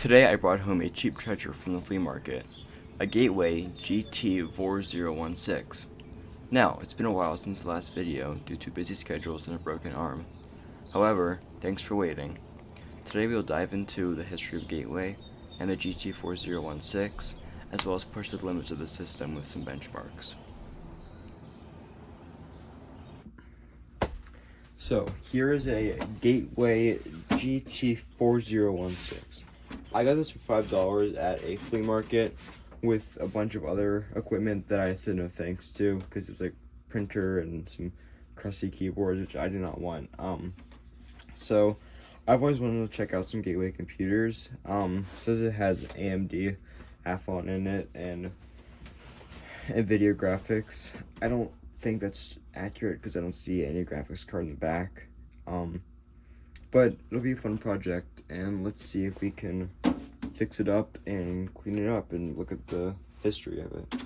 Today I brought home a cheap treasure from the flea market, a Gateway GT4016. Now, it's been a while since the last video due to busy schedules and a broken arm. However, thanks for waiting. Today we will dive into the history of Gateway and the GT4016, as well as push the limits of the system with some benchmarks. So, here is a Gateway GT4016. I got this for $5 at a flea market with a bunch of other equipment that I said no thanks to because it was like printer and some crusty keyboards, which I do not want. So I've always wanted to check out some Gateway computers. Says it has AMD Athlon in it and NVIDIA graphics. I don't think that's accurate because I don't see any graphics card in the back. But it'll be a fun project, and let's see if we can fix it up and clean it up and look at the history of it.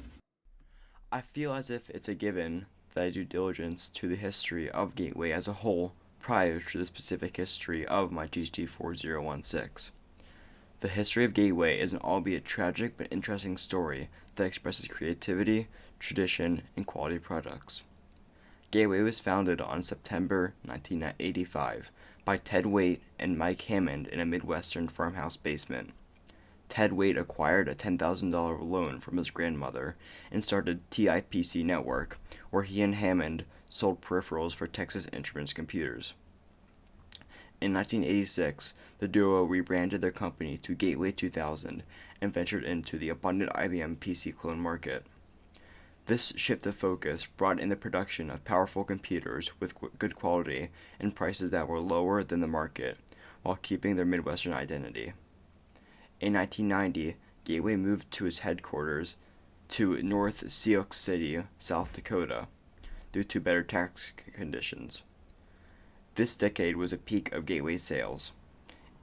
I feel as if it's a given that I do diligence to the history of Gateway as a whole prior to the specific history of my GT4016. The history of Gateway is an albeit tragic but interesting story that expresses creativity, tradition, and quality products. Gateway was founded on September 1985 by Ted Waite and Mike Hammond in a Midwestern farmhouse basement. Ted Waite acquired a $10,000 loan from his grandmother and started TIPC Network, where he and Hammond sold peripherals for Texas Instruments computers. In 1986, the duo rebranded their company to Gateway 2000 and ventured into the abundant IBM PC clone market. This shift of focus brought in the production of powerful computers with good quality and prices that were lower than the market, while keeping their Midwestern identity. In 1990, Gateway moved to its headquarters to North Sioux City, South Dakota, due to better tax conditions. This decade was a peak of Gateway sales.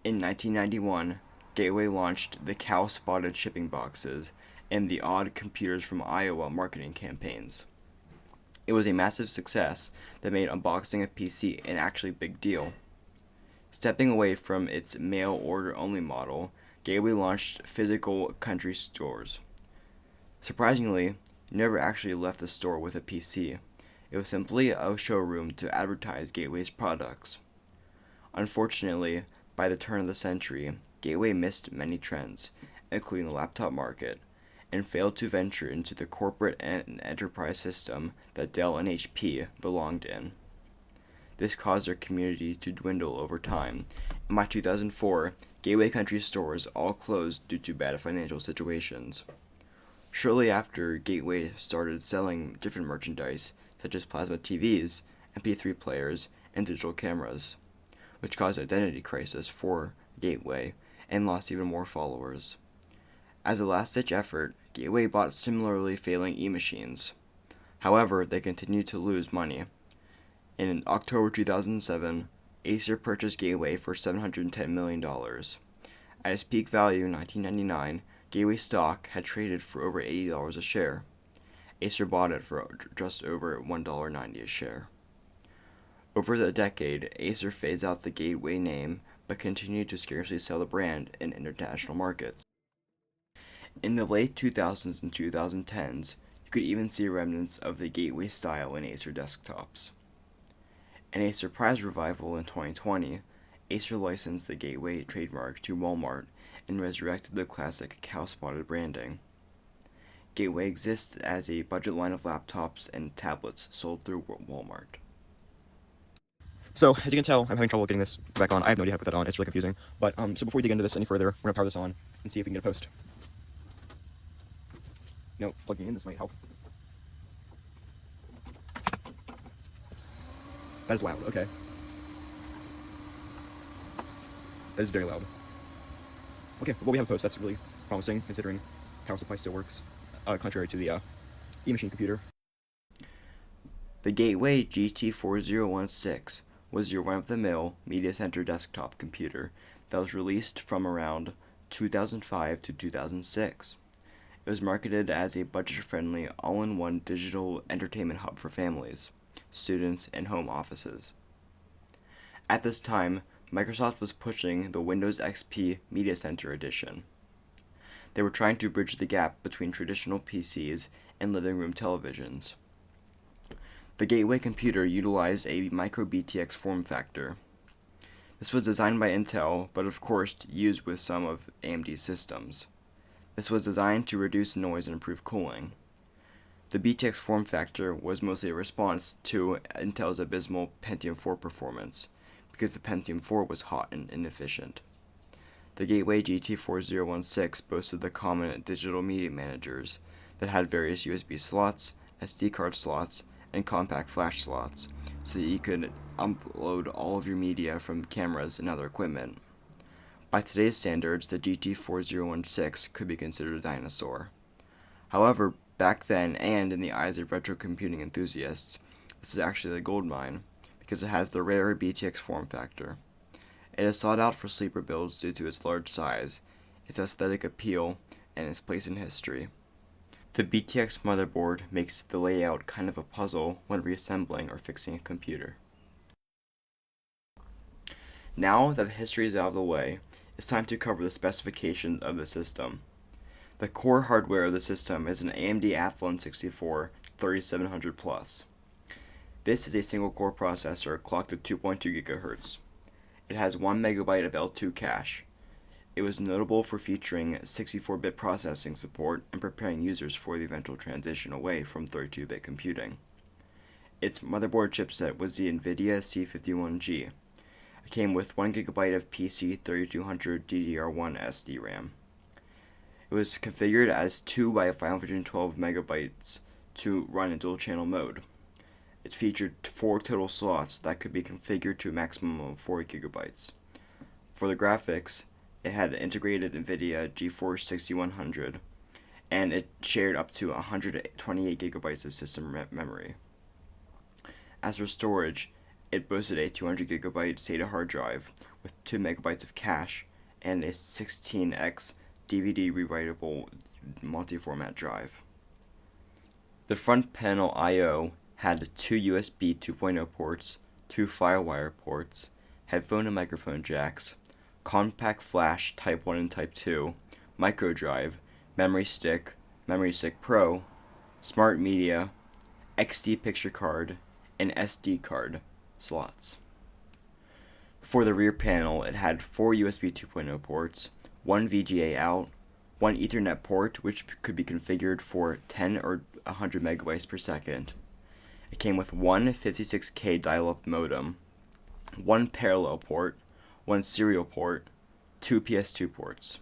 In 1991, Gateway launched the cow-spotted shipping boxes and the odd computers from Iowa marketing campaigns. It was a massive success that made unboxing a PC an actually big deal. Stepping away from its mail order only model, Gateway launched physical country stores. Surprisingly, you never actually left the store with a PC. It was simply a showroom to advertise Gateway's products. Unfortunately, by the turn of the century, Gateway missed many trends, including the laptop market, and failed to venture into the corporate and enterprise system that Dell and HP belonged in. This caused their community to dwindle over time, and by 2004, Gateway country stores all closed due to bad financial situations. Shortly after, Gateway started selling different merchandise, such as plasma TVs, MP3 players, and digital cameras, which caused an identity crisis for Gateway and lost even more followers. As a last-ditch effort, Gateway bought similarly failing e-machines. However, they continued to lose money. In October 2007, Acer purchased Gateway for $710 million. At its peak value in 1999, Gateway stock had traded for over $80 a share. Acer bought it for just over $1.90 a share. Over the decade, Acer phased out the Gateway name but continued to scarcely sell the brand in international markets. In the late 2000s and 2010s, you could even see remnants of the Gateway style in Acer desktops. In a surprise revival in 2020, Acer licensed the Gateway trademark to Walmart and resurrected the classic cow-spotted branding. Gateway exists as a budget line of laptops and tablets sold through Walmart. So, as you can tell, I'm having trouble getting this back on. I have no idea how to put that on. It's really confusing. But, so before we dig into this any further, we're going to power this on and see if we can get a post. No, plugging in this might help. That is loud, okay. That is very loud. Okay, well, we have a post. That's really promising, considering power supply still works, contrary to the e-machine computer. The Gateway GT4016 was your run-of-the-mill media center desktop computer that was released from around 2005 to 2006. It was marketed as a budget-friendly, all-in-one digital entertainment hub for families, students, and home offices. At this time, Microsoft was pushing the Windows XP Media Center edition. They were trying to bridge the gap between traditional PCs and living room televisions. The Gateway computer utilized a micro BTX form factor. This was designed by Intel, but of course used with some of AMD's systems. This was designed to reduce noise and improve cooling. The BTX form factor was mostly a response to Intel's abysmal Pentium 4 performance, because the Pentium 4 was hot and inefficient. The Gateway GT4016 boasted the common digital media managers that had various USB slots, SD card slots, and compact flash slots, so that you could upload all of your media from cameras and other equipment. By today's standards, the GT4016 could be considered a dinosaur. However, back then, and in the eyes of retro computing enthusiasts, this is actually a goldmine, because it has the rare BTX form factor. It is sought out for sleeper builds due to its large size, its aesthetic appeal, and its place in history. The BTX motherboard makes the layout kind of a puzzle when reassembling or fixing a computer. Now that the history is out of the way, it's time to cover the specifications of the system. The core hardware of the system is an AMD Athlon 64 3700 Plus. This is a single-core processor clocked at 2.2 GHz. It has 1 MB of L2 cache. It was notable for featuring 64-bit processing support and preparing users for the eventual transition away from 32-bit computing. Its motherboard chipset was the NVIDIA C51G. It came with 1 GB of PC3200 DDR1 SDRAM. It was configured as 2 by 512 MB to run in dual-channel mode. It featured 4 total slots that could be configured to a maximum of 4 GB. For the graphics, it had integrated NVIDIA GeForce 6100, and it shared up to 128 GB of system memory. As for storage, it boasted a 200 GB SATA hard drive with 2 MB of cache and a 16x DVD rewritable multi-format drive. The front panel I/O had 2 USB 2.0 ports, 2 FireWire ports, headphone and microphone jacks, compact flash Type 1 and Type 2, micro drive, memory stick Pro, smart media, XD picture card, and SD card slots. For the rear panel, it had 4 USB 2.0 ports, 1 VGA out, 1 Ethernet port which could be configured for 10 or 100 megabytes per second. It came with one 56K dial-up modem, 1 parallel port, 1 serial port, 2 PS2 ports.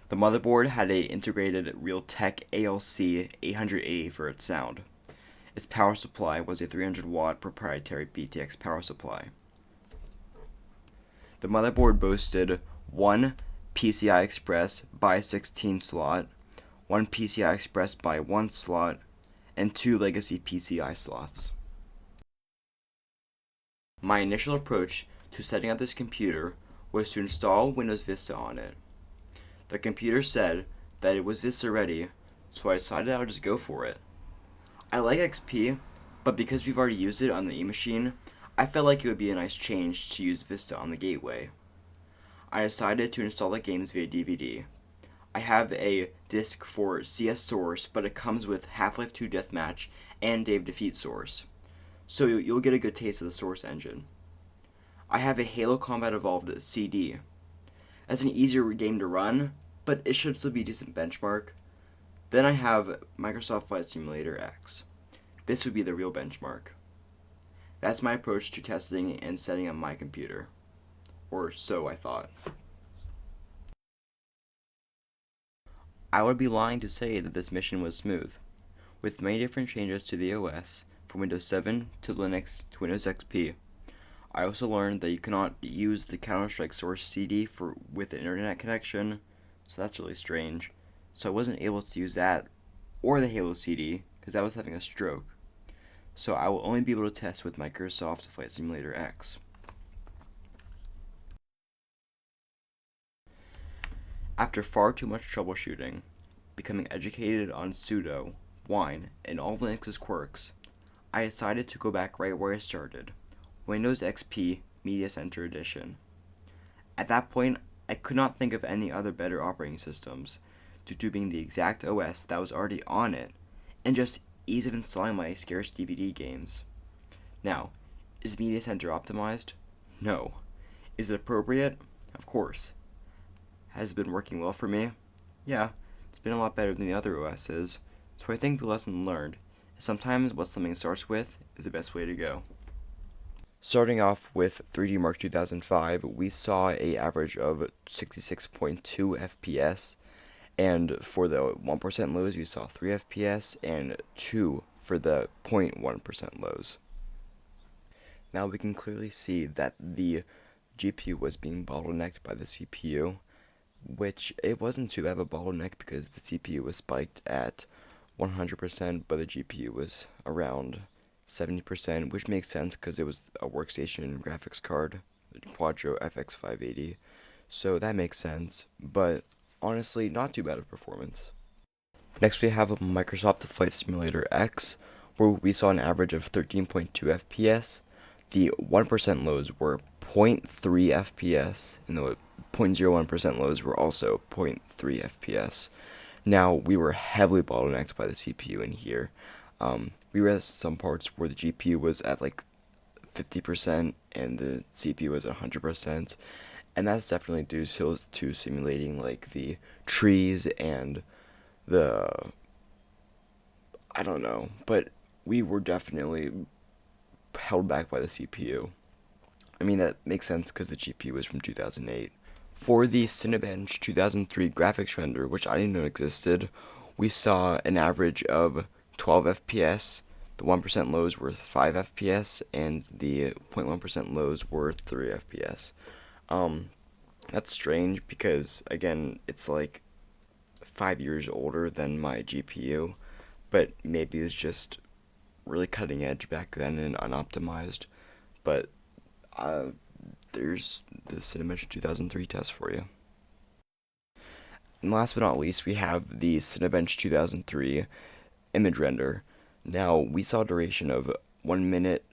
The motherboard had a integrated Realtek ALC 880 for its sound. Its power supply was a 300-watt proprietary BTX power supply. The motherboard boasted 1 PCI Express by 16 slot, 1 PCI Express by 1 slot, and 2 legacy PCI slots. My initial approach to setting up this computer was to install Windows Vista on it. The computer said that it was Vista ready, so I decided I would just go for it. I like XP, but because we've already used it on the eMachine, I felt like it would be a nice change to use Vista on the Gateway. I decided to install the games via DVD. I have a disc for CS Source, but it comes with Half-Life 2 Deathmatch and Dave Defeat Source, so you'll get a good taste of the Source engine. I have a Halo Combat Evolved CD. That's an easier game to run, but it should still be a decent benchmark. Then I have Microsoft Flight Simulator X. This would be the real benchmark. That's my approach to testing and setting up my computer. Or so I thought. I would be lying to say that this mission was smooth. With many different changes to the OS, from Windows 7 to Linux to Windows XP, I also learned that you cannot use the Counter-Strike Source CD with an internet connection, so that's really strange. So I wasn't able to use that or the Halo CD because I was having a stroke. So I will only be able to test with Microsoft Flight Simulator X. After far too much troubleshooting, becoming educated on sudo, wine, and all Linux's quirks, I decided to go back right where I started, Windows XP Media Center Edition. At that point, I could not think of any other better operating systems, due to being the exact OS that was already on it, and just ease of installing my scarce DVD games. Now, is Media Center optimized? No. Is it appropriate? Of course. Has it been working well for me? Yeah, it's been a lot better than the other OSs, so I think the lesson learned is sometimes what something starts with is the best way to go. Starting off with 3D Mark 2005, we saw a average of 66.2 FPS, and for the 1% lows, we saw 3 FPS and 2 for the 0.1% lows. Now we can clearly see that the GPU was being bottlenecked by the CPU, which it wasn't too bad of a bottleneck because the CPU was spiked at 100%, but the GPU was around 70%, which makes sense because it was a workstation graphics card, the Quadro FX 580, so that makes sense, but honestly, not too bad of performance. Next we have Microsoft Flight Simulator X, where we saw an average of 13.2 FPS. The 1% lows were 0.3 FPS, and the 0.01% lows were also 0.3 FPS. Now, we were heavily bottlenecked by the CPU in here. We were at some parts where the GPU was at like 50% and the CPU was at 100%, and that's definitely due to simulating like the trees and the, I don't know, but we were definitely held back by the CPU. I mean, that makes sense because the GPU was from 2008. For the Cinebench 2003 graphics render, which I didn't know existed, we saw an average of 12 FPS, the 1% lows were 5 FPS, and the 0.1% lows were 3 FPS. That's strange because, again, it's like 5 years older than my GPU, but maybe it's just really cutting edge back then and unoptimized, but there's the Cinebench 2003 test for you. And last but not least, we have the Cinebench 2003 image render. Now, we saw a duration of 1 minute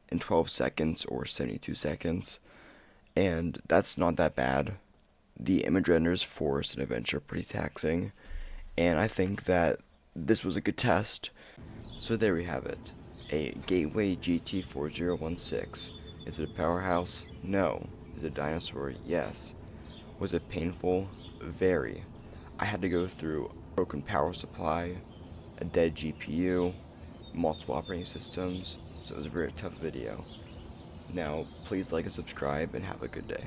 and 12 seconds or 72 seconds, and that's not that bad. The image renders for Cinebench are pretty taxing, and I think that this was a good test. So there we have it, a Gateway GT4016. Is it a powerhouse? No. Is it a dinosaur? Yes. Was it painful? Very. I had to go through a broken power supply, a dead GPU, multiple operating systems, so it was a very tough video. Now, please like and subscribe and have a good day.